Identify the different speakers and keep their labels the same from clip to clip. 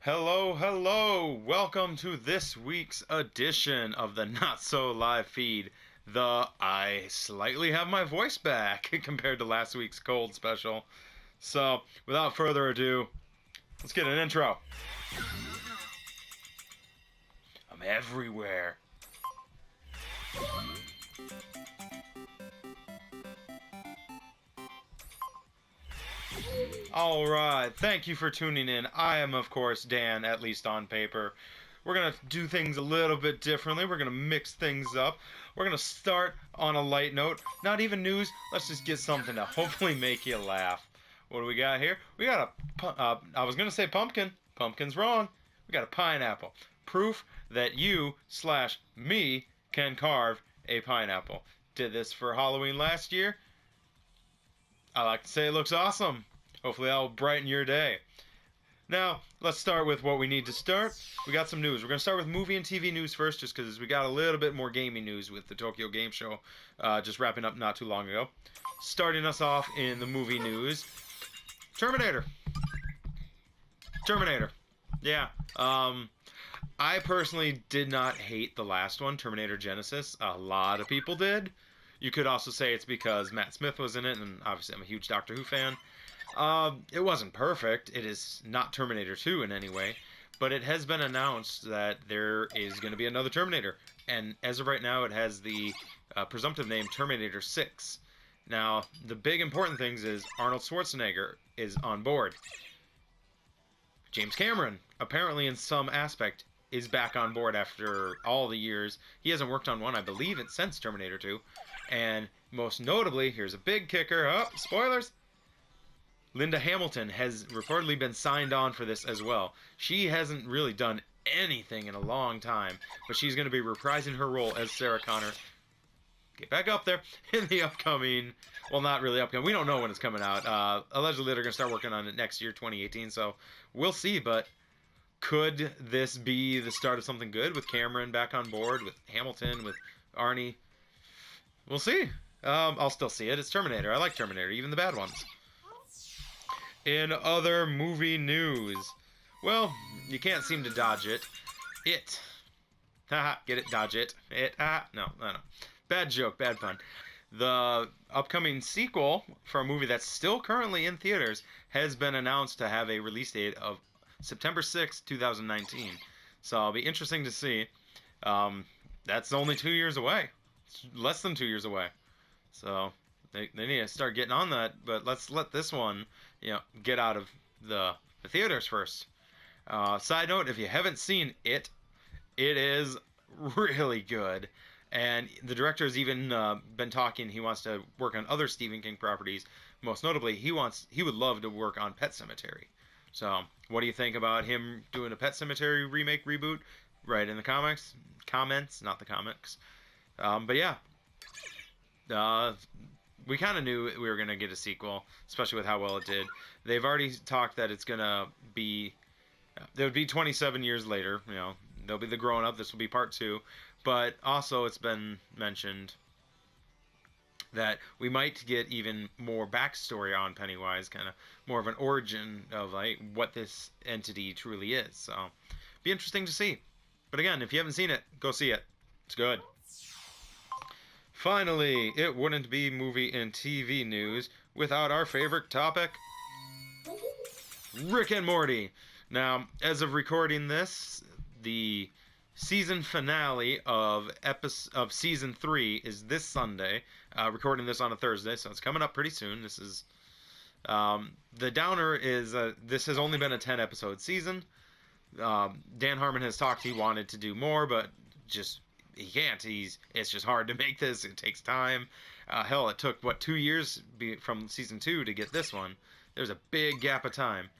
Speaker 1: Hello, hello! Welcome to this week's edition of the Not So Live feed. I slightly have my voice back compared to last week's cold special. So, without further ado, let's get an intro. I'm everywhere. Alright, thank you for tuning in. I am, of course, Dan, at least on paper. We're going to do things a little bit differently. We're going to mix things up. We're going to start on a light note. Not even news. Let's just get something to hopefully make you laugh. What do we got here? We got I was going to say pumpkin. Pumpkin's wrong. We got a pineapple. Proof that you/me can carve a pineapple. Did this for Halloween last year. I like to say it looks awesome. Hopefully that'll brighten your day. Now, let's start with what we need to start. We got some news. We're going to start with movie and TV news first, just because we got a little bit more gaming news with the Tokyo Game Show just wrapping up not too long ago. Starting us off in the movie news, Terminator. Yeah. I personally did not hate the last one, Terminator Genesis. A lot of people did. You could also say it's because Matt Smith was in it, and obviously I'm a huge Doctor Who fan. It wasn't perfect. It is not Terminator 2 in any way, but it has been announced that there is going to be another Terminator, and as of right now, it has the presumptive name Terminator 6. Now, the big important things is Arnold Schwarzenegger is on board. James Cameron, apparently in some aspect, is back on board after all the years. He hasn't worked on one, I believe, since Terminator 2. And most notably, here's a big kicker. Oh, spoilers! Linda Hamilton has reportedly been signed on for this as well. She hasn't really done anything in a long time, but she's going to be reprising her role as Sarah Connor. Get back up there in the upcoming, well, not really upcoming. We don't know when it's coming out. Allegedly, they're going to start working on it next year, 2018. So we'll see. But could this be the start of something good with Cameron back on board, with Hamilton, with Arnie? We'll see. I'll still see it. It's Terminator. I like Terminator, even the bad ones. In other movie news, well, you can't seem to dodge it. It. Haha, get it? Dodge it. It. No. Bad joke, bad pun. The upcoming sequel for a movie that's still currently in theaters has been announced to have a release date of September 6th, 2019. So it'll be interesting to see. That's only 2 years away. It's less than 2 years away. So they need to start getting on that. But let's let this one, get out of the theaters first. Side note, if you haven't seen it, it is really good. And the director has even been talking. He wants to work on other Stephen King properties. Most notably, he would love to work on Pet Sematary. So, what do you think about him doing a Pet Sematary remake reboot? Right in the comments, not the comics. But yeah, we kind of knew we were gonna get a sequel, especially with how well it did. They've already talked that it's gonna be. There would be 27 years later. They'll be the grown up. This will be part 2. But also, it's been mentioned that we might get even more backstory on Pennywise, kind of more of an origin of like what this entity truly is. So, be interesting to see. But again, if you haven't seen it, go see it. It's good. Finally, it wouldn't be movie and TV news without our favorite topic, Rick and Morty. Now, as of recording this, the season finale of season 3 is this Sunday. Recording this on a Thursday, so it's coming up pretty soon. This is the downer is this has only been a 10-episode season. Dan Harmon has talked he wanted to do more, but just he can't. It's just hard to make this. It takes time. Hell, it took 2 years from season 2 to get this one. There's a big gap of time.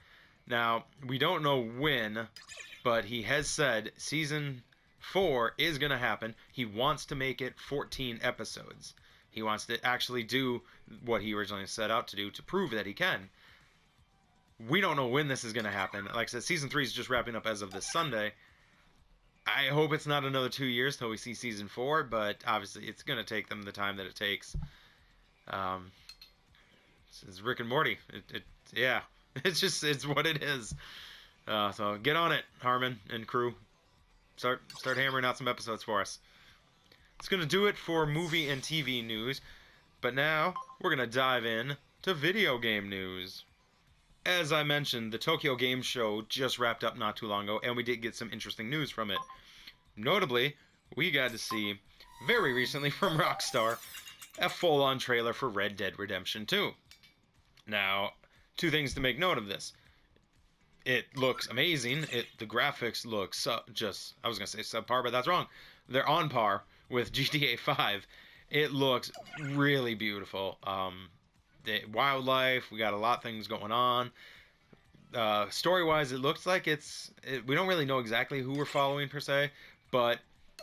Speaker 1: Now, we don't know when, but he has said season 4 is going to happen. He wants to make it 14 episodes. He wants to actually do what he originally set out to do to prove that he can. We don't know when this is going to happen. Like I said, season 3 is just wrapping up as of this Sunday. I hope it's not another 2 years till we see season 4, but obviously it's going to take them the time that it takes. This is Rick and Morty. Yeah. It's what it is. So get on it, Harmon and crew. Start hammering out some episodes for us. It's gonna do it for movie and TV news, but now we're gonna dive in to video game news. As I mentioned, the Tokyo Game Show just wrapped up not too long ago, and we did get some interesting news from it. Notably, we got to see, very recently from Rockstar, a full-on trailer for Red Dead Redemption 2. Now, two things to make note of this. It looks amazing. The graphics look I was going to say subpar, but that's wrong. They're on par with GTA 5. It looks really beautiful. The wildlife, we got a lot of things going on. Story-wise, it looks like we don't really know exactly who we're following per se, but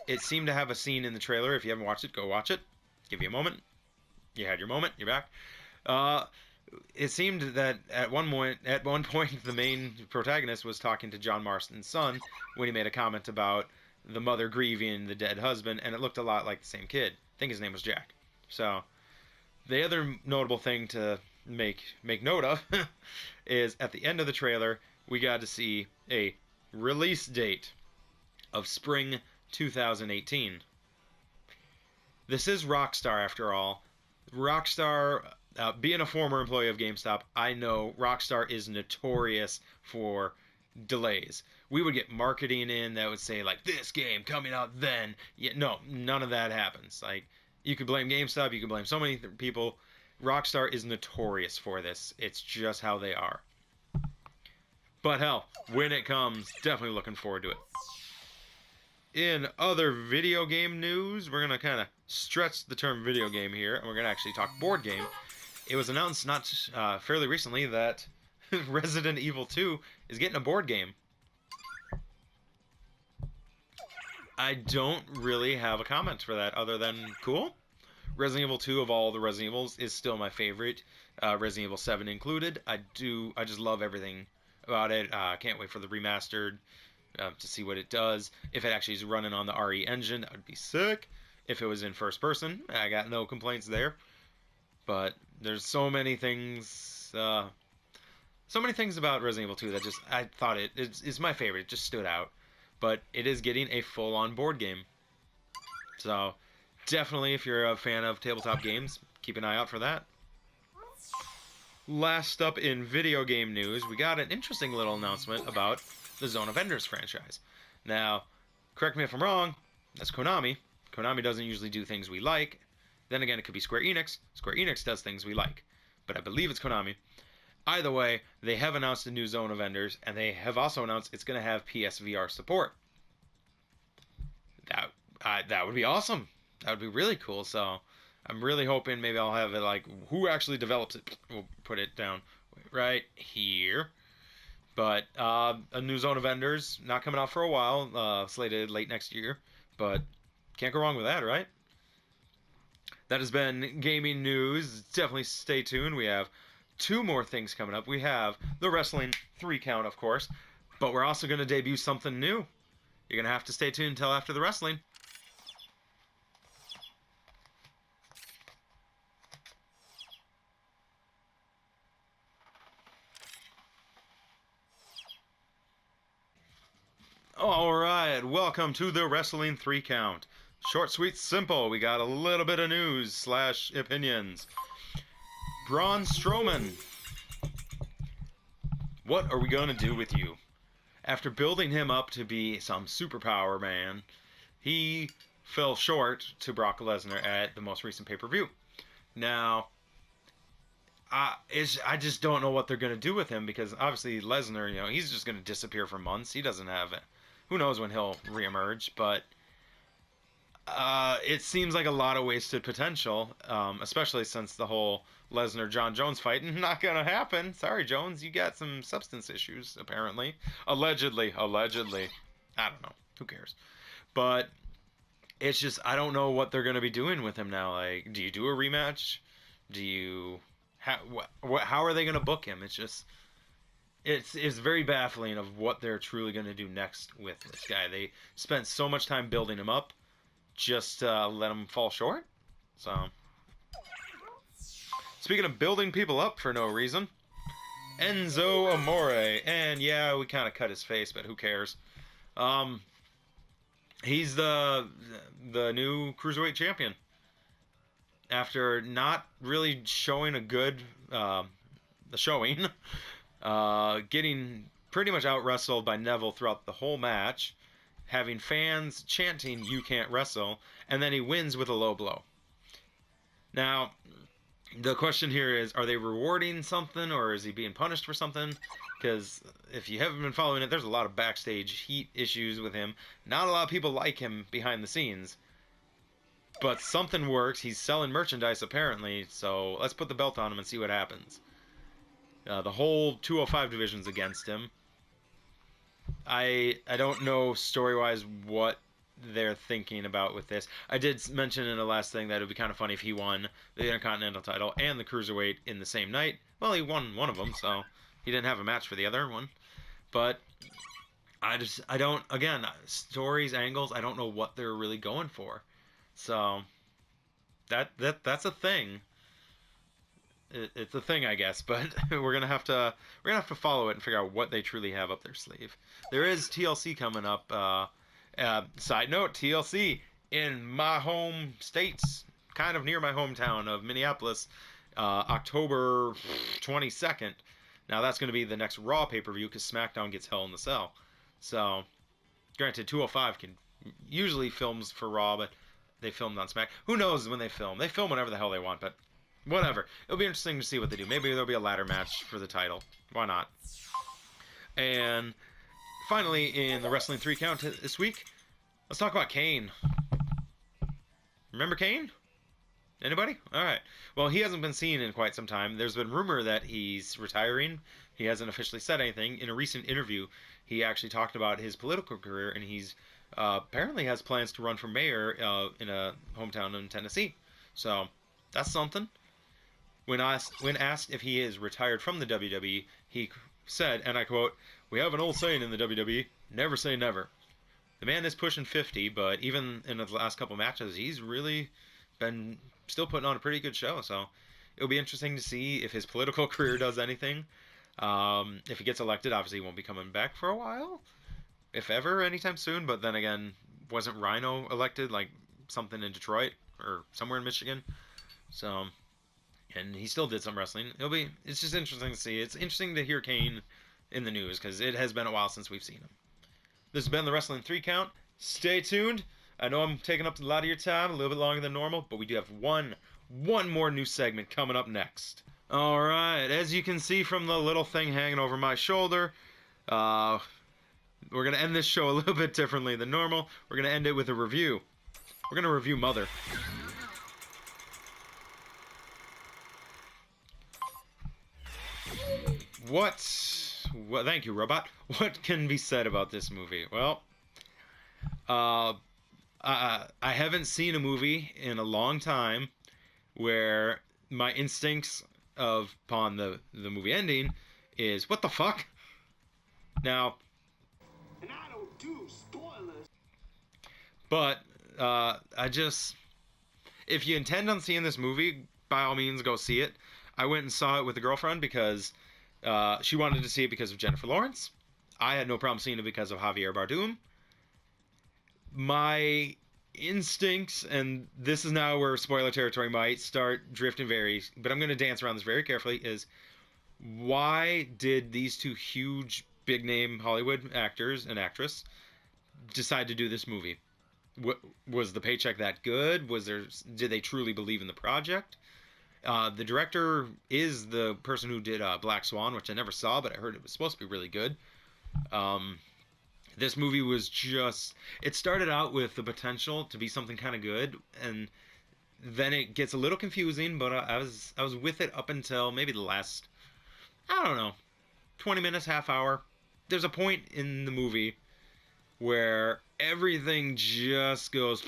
Speaker 1: it seemed to have a scene in the trailer. If you haven't watched it, go watch it. Give you a moment. You had your moment. You're back. It seemed that at one point, the main protagonist was talking to John Marston's son when he made a comment about the mother grieving the dead husband, and it looked a lot like the same kid. I think his name was Jack. So, the other notable thing to make note of is at the end of the trailer, we got to see a release date of spring 2018. This is Rockstar, after all. Rockstar, being a former employee of GameStop, I know Rockstar is notorious for delays. We would get marketing in that would say, like, this game coming out then. Yeah, no, none of that happens. Like, you could blame GameStop, you could blame so many people. Rockstar is notorious for this. It's just how they are. But hell, when it comes, definitely looking forward to it. In other video game news, we're going to kind of stretch the term video game here, and we're going to actually talk board game. It was announced not fairly recently that Resident Evil 2 is getting a board game. I don't really have a comment for that other than cool. Resident Evil 2 of all the Resident Evils is still my favorite, Resident Evil 7 included. I just love everything about it. Can't wait for the remastered. To see what it does. If it actually is running on the RE engine, that would be sick. If it was in first person, I got no complaints there. But there's so many things about Resident Evil 2 that I thought it's my favorite. It just stood out. But it is getting a full-on board game. So definitely, if you're a fan of tabletop games, keep an eye out for that. Last up in video game news, we got an interesting little announcement about the Zone of Enders franchise. Now, correct me if I'm wrong, that's Konami. Konami doesn't usually do things we like. Then again, it could be Square Enix. Square Enix does things we like. But I believe it's Konami. Either way, they have announced a new Zone of Enders, and they have also announced it's going to have PSVR support. That would be awesome. That would be really cool. So I'm really hoping maybe I'll have it like, who actually develops it? We'll put it down right here. But a new Zone of Enders, not coming out for a while, slated late next year. But can't go wrong with that, right? That has been gaming news. Definitely stay tuned. We have two more things coming up. We have the Wrestling 3 count, of course. But we're also going to debut something new. You're going to have to stay tuned until after the wrestling. Alright, welcome to the Wrestling 3 count. Short, sweet, simple. We got a little bit of news / opinions. Braun Strowman. What are we going to do with you? After building him up to be some superpower man, he fell short to Brock Lesnar at the most recent pay-per-view. Now, I just don't know what they're going to do with him, because obviously Lesnar, he's just going to disappear for months. He doesn't have it. Who knows when he'll reemerge, but it seems like a lot of wasted potential, especially since the whole Lesnar-John Jones fight. Not going to happen. Sorry, Jones, you got some substance issues, apparently. Allegedly. I don't know. Who cares? But it's just, I don't know what they're going to be doing with him now. Like, do you do a rematch? Do you... How are they going to book him? It's just... It's very baffling of what they're truly going to do next with this guy. They spent so much time building him up, just let him fall short. So, speaking of building people up for no reason, Enzo Amore. And yeah, we kind of cut his face, but who cares? Um, he's the new cruiserweight champion after not really showing a good showing, getting pretty much out wrestled by Neville throughout the whole match, having fans chanting "You can't wrestle," and then he wins with a low blow. Now, the question here is, are they rewarding something or is he being punished for something? Because if you haven't been following it, there's a lot of backstage heat issues with him. Not a lot of people like him behind the scenes. But something works. He's selling merchandise apparently, so let's put the belt on him and see what happens. The whole 205 division's against him. I don't know story-wise what they're thinking about with this. I did mention in the last thing that it would be kind of funny if he won the Intercontinental title and the Cruiserweight in the same night. Well, he won one of them, so he didn't have a match for the other one. But I don't, again, stories, angles, I don't know what they're really going for. So that's a thing. It's a thing, I guess, but we're gonna have to follow it and figure out what they truly have up their sleeve. There is TLC coming up. Side note: TLC in my home states, kind of near my hometown of Minneapolis, October 22nd. Now that's going to be the next Raw pay-per-view because SmackDown gets Hell in the Cell. So, granted, 205 can usually films for Raw, but they filmed on Smack. Who knows when they film? They film whenever the hell they want, but whatever. It'll be interesting to see what they do. Maybe there'll be a ladder match for the title. Why not? And finally, in the Wrestling 3 count this week, let's talk about Kane. Remember Kane? Anybody? Alright. Well, he hasn't been seen in quite some time. There's been rumor that he's retiring. He hasn't officially said anything. In a recent interview, he actually talked about his political career, and he's apparently has plans to run for mayor in a hometown in Tennessee. So, that's something. When asked if he is retired from the WWE, he said, and I quote, "We have an old saying in the WWE, never say never." The man is pushing 50, but even in the last couple matches, he's really been still putting on a pretty good show. So it'll be interesting to see if his political career does anything. If he gets elected, obviously he won't be coming back for a while, if ever, anytime soon. But then again, wasn't Rhino elected, like something in Detroit or somewhere in Michigan? So, and he still did some wrestling. It's just interesting to see. It's interesting to hear Kane in the news because it has been a while since we've seen him. This has been the Wrestling 3 count. Stay tuned. I know I'm taking up a lot of your time, a little bit longer than normal, but we do have one more new segment coming up next. Alright, as you can see from the little thing hanging over my shoulder, we're going to end this show a little bit differently than normal. We're going to end it with a review. We're going to review Mother. Well, thank you, Robot. What can be said about this movie? Well, I haven't seen a movie in a long time where my instincts upon the movie ending is, what the fuck? Now, and I don't do spoilers. But if you intend on seeing this movie, by all means go see it. I went and saw it with a girlfriend because she wanted to see it because of Jennifer Lawrence. I had no problem seeing it because of Javier Bardem. My instincts, and this is now where spoiler territory might start drifting but I'm going to dance around this very carefully, is why did these two huge, big-name Hollywood actors and actress decide to do this movie? Was the paycheck that good? Did they truly believe in the project? The director is the person who did Black Swan, which I never saw, but I heard it was supposed to be really good. This movie was it started out with the potential to be something kind of good, and then it gets a little confusing, but I was with it up until maybe the last, I don't know, 20 minutes, half hour. There's a point in the movie where everything just goes,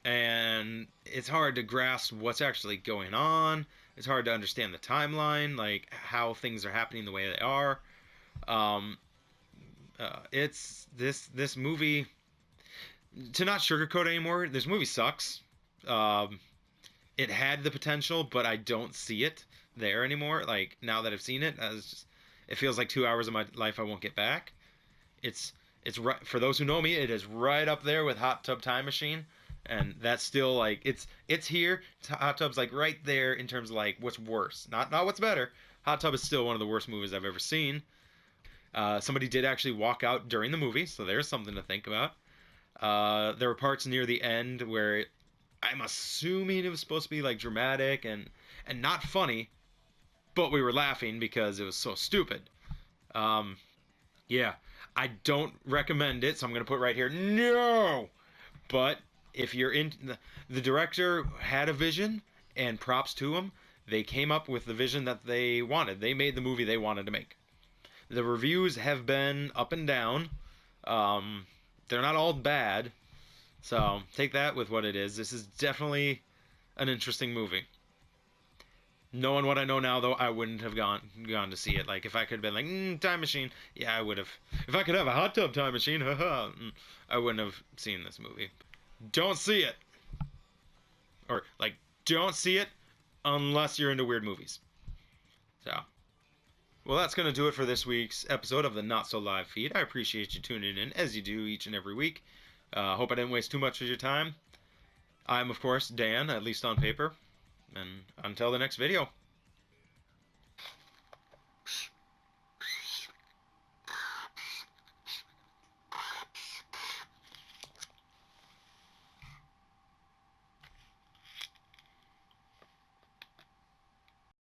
Speaker 1: and it's hard to grasp what's actually going on. It's hard to understand the timeline, like how things are happening the way they are. It's this movie, to not sugarcoat anymore, this movie sucks. It had the potential, but I don't see it. there anymore. Like now that I've seen it, it feels like 2 hours of my life I won't get back. It's it's right for those who know me. It is right up there with Hot Tub Time Machine, and that's still like it's here. Hot Tub's like right there in terms of like what's worse, not what's better. Hot Tub is still one of the worst movies I've ever seen. Somebody did actually walk out during the movie, so there's something to think about. There were parts near the end where I'm assuming it was supposed to be like dramatic and not funny, but we were laughing because it was so stupid. Um, yeah, I don't recommend it, so I'm gonna put right here, no. But if you're in, the director had a vision, and props to him. They came up with the vision that they wanted. They made the movie they wanted to make. The reviews have been up and down. Um, they're not all bad, so take that with what it is. This is definitely an interesting movie. Knowing what I know now, though, I wouldn't have gone to see it. Like if I could have been like time machine, yeah, I would have. If I could have a hot tub time machine, haha, I wouldn't have seen this movie. Don't see it, or like don't see it unless you're into weird movies. So, well, that's gonna do it for this week's episode of the Not So Live feed. I appreciate you tuning in as you do each and every week. Hope I didn't waste too much of your time. I'm of course Dan, at least on paper. And until the next video.